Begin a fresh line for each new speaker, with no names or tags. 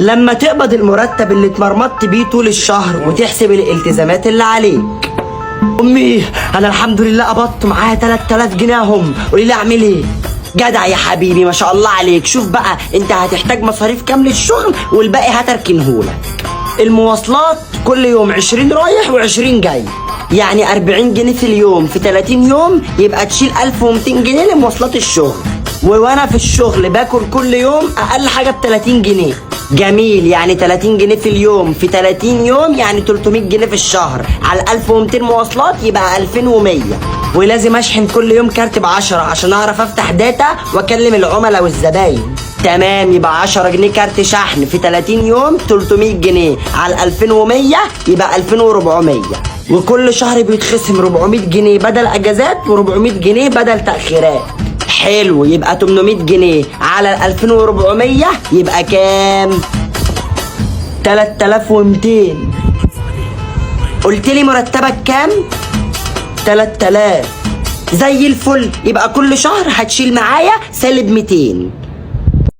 لما تقبض المرتب اللي اتمرمطت بيه طول الشهر وتحسب الالتزامات اللي عليك. امي انا الحمد لله قبضت معايا 3000 جنيه اهم، قولي لي اعمل ايه؟ جدع يا حبيبي ما شاء الله عليك. شوف بقى انت هتحتاج مصاريف كام للشغل والباقي هتركنهولك. المواصلات كل يوم 20 رايح و20 جاي، يعني 40 جنيه في اليوم في 30 يوم يبقى تشيل 1200 جنيه لمواصلات الشغل. وانا في الشغل باكل كل يوم اقل حاجه ب 30 جنيه. جميل، يعني 30 جنيه في اليوم في 30 يوم يعني 300 جنيه في الشهر، على 1200 مواصلات يبقى 2100. ولازم اشحن كل يوم كارت ب10 عشان اعرف افتح داتا واكلم العملاء والزباين. تمام، يبقى 10 جنيه كارت شحن في 30 يوم 300 جنيه على 2100 يبقى 2400. وكل شهر بيتخصم 400 جنيه بدل اجازات و400 جنيه بدل تأخيرات. حلو، يبقى 800 جنيه على 2400 يبقى كام؟ 3200. قلت لي مرتبك كام؟ 3000. زي الفل، يبقى كل شهر هتشيل معايا -200.